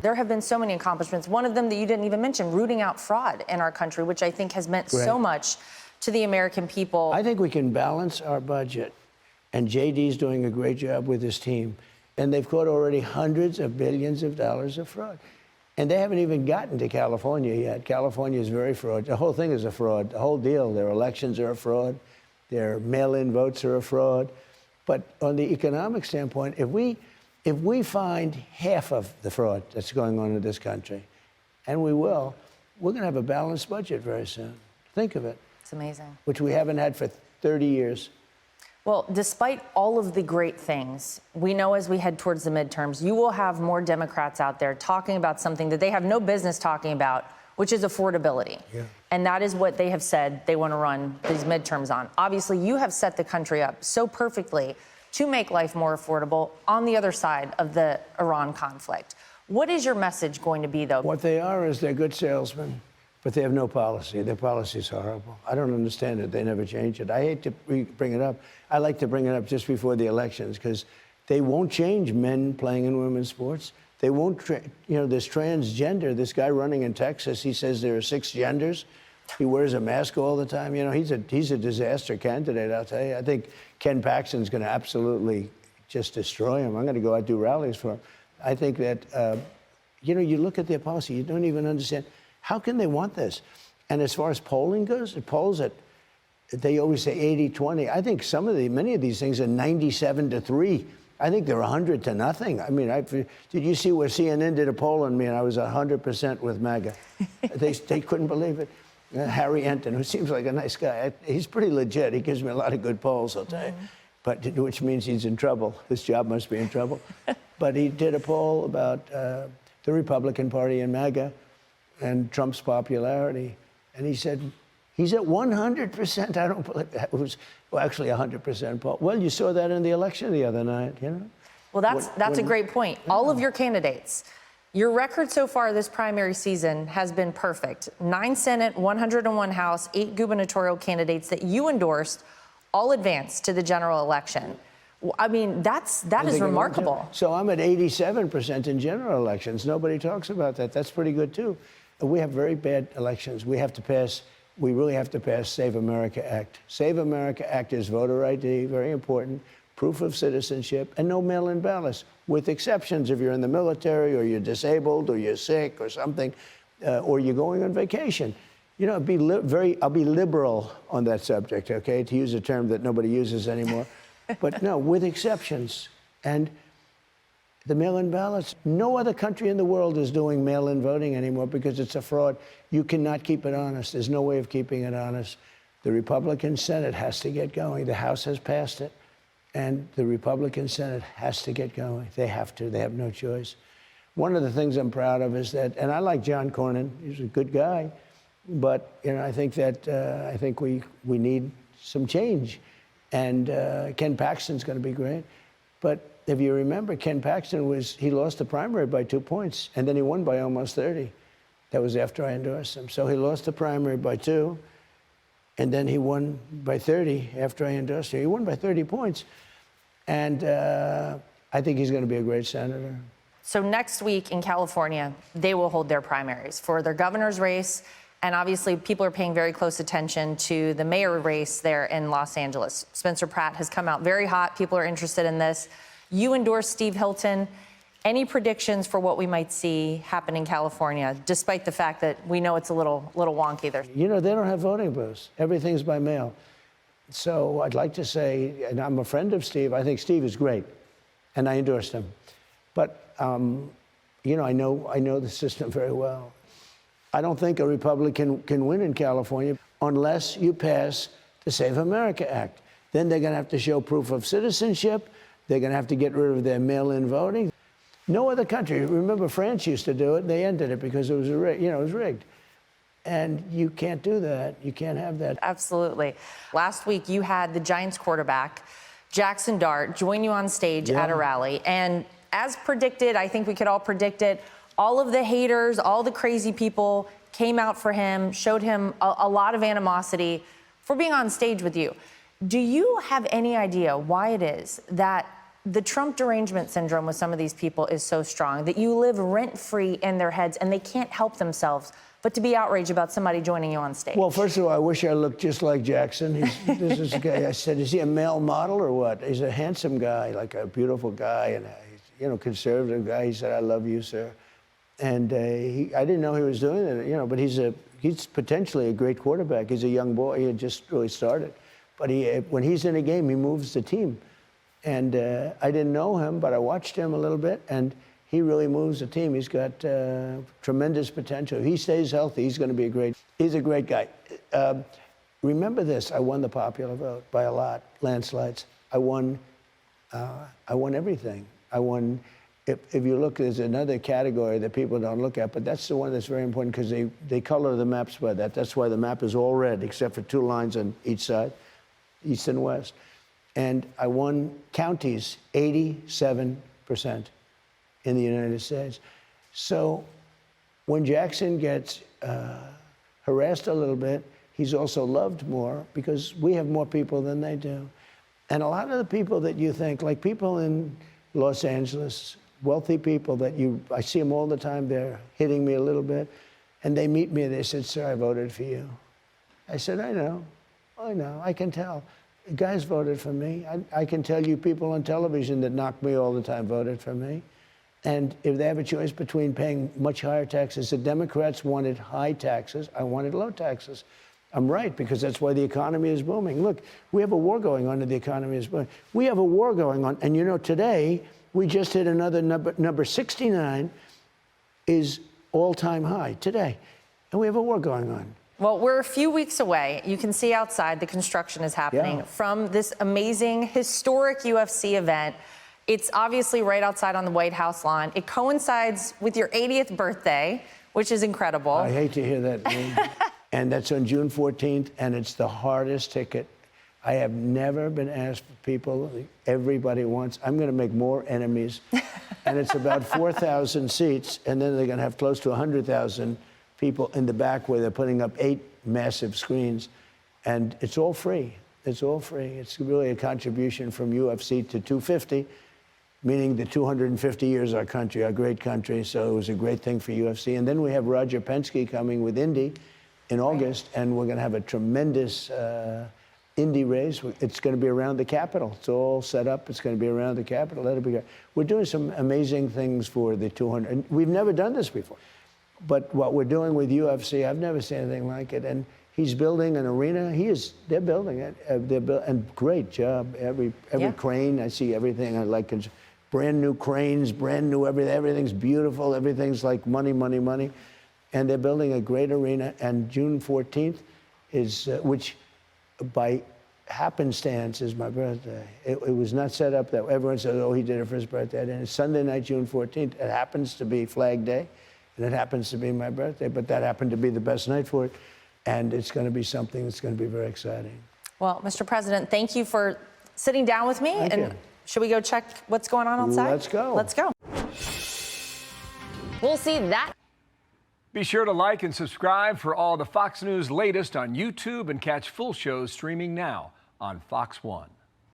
There have been so many accomplishments. One of them that you didn't even mention, rooting out fraud in our country, which I think has meant so much to the American people. I think we can balance our budget, and JD's doing a great job with his team. And they've caught already hundreds of billions of dollars of fraud. And they haven't even gotten to California yet. California is very fraud. The whole thing is a fraud. The whole deal. Their elections are a fraud. Their mail-in votes are a fraud. But on the economic standpoint, if we find half of the fraud that's going on in this country, and we will, we're going to have a balanced budget very soon. Think of it. It's amazing. Which we haven't had for 30 years. Well, despite all of the great things, we know as we head towards the midterms, you will have more Democrats out there talking about something that they have no business talking about, which is affordability. Yeah. And that is what they have said they want to run these midterms on. Obviously, you have set the country up so perfectly to make life more affordable on the other side of the Iran conflict. What is your message going to be, though? What they are is they're good salesmen, but they have no policy. Their policy is horrible. I don't understand it. They never change it. I hate to bring it up. I like to bring it up just before the elections because they won't change men playing in women's sports. They won't, this transgender, this guy running in Texas, he says there are 6 genders. He wears a mask all the time. He's a disaster candidate, I'll tell you. I think Ken Paxton's going to absolutely just destroy him. I'm going to go out and do rallies for him. I think that, you look at their policy, you don't even understand. How can they want this? And as far as polling goes, the polls they always say 80-20. I think many of these things are 97-3. I think they're 100-0. I mean, did you see where CNN did a poll on me and I was 100% with MAGA? they couldn't believe it. Harry Enton, who seems like a nice guy, he's pretty legit. He gives me a lot of good polls, I'll tell you. But which means he's in trouble. His job must be in trouble. But he did a poll about the Republican Party and MAGA and Trump's popularity. And he said, he's at 100%. I don't believe that. It was actually 100% poll. Well, you saw that in the election the other night, Well, that's a great point. Yeah. All of your candidates, your record so far this primary season has been perfect. 9 Senate, 101 House, 8 gubernatorial candidates that you endorsed all advanced to the general election. I mean, that is remarkable. So I'm at 87% in general elections. Nobody talks about that. That's pretty good, too. We have very bad elections. We really have to pass Save America Act. Save America Act is voter ID, very important, proof of citizenship, and no mail-in ballots, with exceptions if you're in the military or you're disabled or you're sick or something, or you're going on vacation. I'll be liberal on that subject, okay, to use a term that nobody uses anymore. But no, with exceptions. And the mail-in ballots, no other country in the world is doing mail-in voting anymore because it's a fraud. You cannot keep it honest. There's no way of keeping it honest. The Republican Senate has to get going. The House has passed it, and the Republican Senate has to get going. They have to. They have no choice. One of the things I'm proud of is that, and I like John Cornyn. He's a good guy, but I think that we need some change, and Ken Paxton's going to be great, but. If you remember, Ken Paxton he lost the primary by 2 points, and then he won by almost 30. That was after I endorsed him. So he lost the primary by 2, and then he won by 30 after I endorsed him. He won by 30 points. And I think he's going to be a great senator. So next week in California, they will hold their primaries for their governor's race. And obviously, people are paying very close attention to the mayor race there in Los Angeles. Spencer Pratt has come out very hot. People are interested in this. You endorsed Steve Hilton. Any predictions for what we might see happen in California, despite the fact that we know it's a little wonky there? They don't have voting booths. Everything's by mail. So I'd like to say, and I'm a friend of Steve. I think Steve is great, and I endorsed him. But I know the system very well. I don't think a Republican can win in California unless you pass the Save America Act. Then they're going to have to show proof of citizenship. They're going to have to get rid of their mail-in voting. No other country. Remember, France used to do it. They ended it because it was rigged. And you can't do that. You can't have that. Absolutely. Last week, you had the Giants quarterback, Jaxson Dart, join you on stage at a rally. And as predicted, I think we could all predict it, all of the haters, all the crazy people came out for him, showed him a lot of animosity for being on stage with you. Do you have any idea why it is that the Trump derangement syndrome with some of these people is so strong that you live rent-free in their heads and they can't help themselves but to be outraged about somebody joining you on stage. Well, first of all, I wish I looked just like Jaxson. This is a guy, I said, is he a male model or what? He's a handsome guy, like a beautiful guy, and a conservative guy. He said, I love you, sir. And I didn't know he was doing it, but he's potentially a great quarterback. He's a young boy. He had just really started. But when he's in a game, he moves the team. And I didn't know him, but I watched him a little bit, and he really moves the team. He's got tremendous potential. If he stays healthy, he's going to be he's a great guy. Remember this, I won the popular vote by a lot, landslides. I won everything. If you look, there's another category that people don't look at, but that's the one that's very important because they color the maps by that. That's why the map is all red, except for 2 lines on each side, east and west. And I won counties 87% in the United States. So when Jaxson gets harassed a little bit, he's also loved more because we have more people than they do. And a lot of the people that you think, like people in Los Angeles, wealthy people that I see them all the time, they're hitting me a little bit, and they meet me and they said, sir, I voted for you. I said, I know, I can tell. Guys voted for me. I can tell you people on television that knock me all the time voted for me. And if they have a choice between paying much higher taxes, the Democrats wanted high taxes, I wanted low taxes. I'm right, because that's why the economy is booming. Look, we have a war going on and the economy is booming. We have a war going on, and today, we just hit another number 69 is all-time high today. And we have a war going on. Well, we're a few weeks away. You can see outside the construction is happening from this amazing, historic UFC event. It's obviously right outside on the White House lawn. It coincides with your 80th birthday, which is incredible. I hate to hear that. And that's on June 14th, and it's the hardest ticket. I have never been asked for people. Everybody wants. I'm going to make more enemies. And it's about 4,000 seats, and then they're going to have close to 100,000 people in the back where they're putting up 8 massive screens. And it's all free. It's all free. It's really a contribution from UFC to 250, meaning the 250 years our country, our great country. So it was a great thing for UFC. And then we have Roger Penske coming with Indy in August, and we're going to have a tremendous Indy race. It's going to be around the Capitol. It's all set up. It's going to be around the Capitol. That'll be good. We're doing some amazing things for the 200. And we've never done this before. But what we're doing with UFC, I've never seen anything like it. And he's building an arena. They're building it. And great job. Every crane, I see everything. I like brand new cranes, brand new everything. Everything's beautiful. Everything's like money, money, money. And they're building a great arena. And June 14th is, which by happenstance is my birthday. It was not set up that everyone says, oh, he did it for his birthday. And it's Sunday night, June 14th. It happens to be Flag Day. And it happens to be my birthday, but that happened to be the best night for it. And it's going to be something that's going to be very exciting. Well, Mr. President, thank you for sitting down with me. Thank you. Should we go check what's going on outside? Let's go. Let's go. We'll see that. Be sure to like and subscribe for all the Fox News latest on YouTube and catch full shows streaming now on Fox One.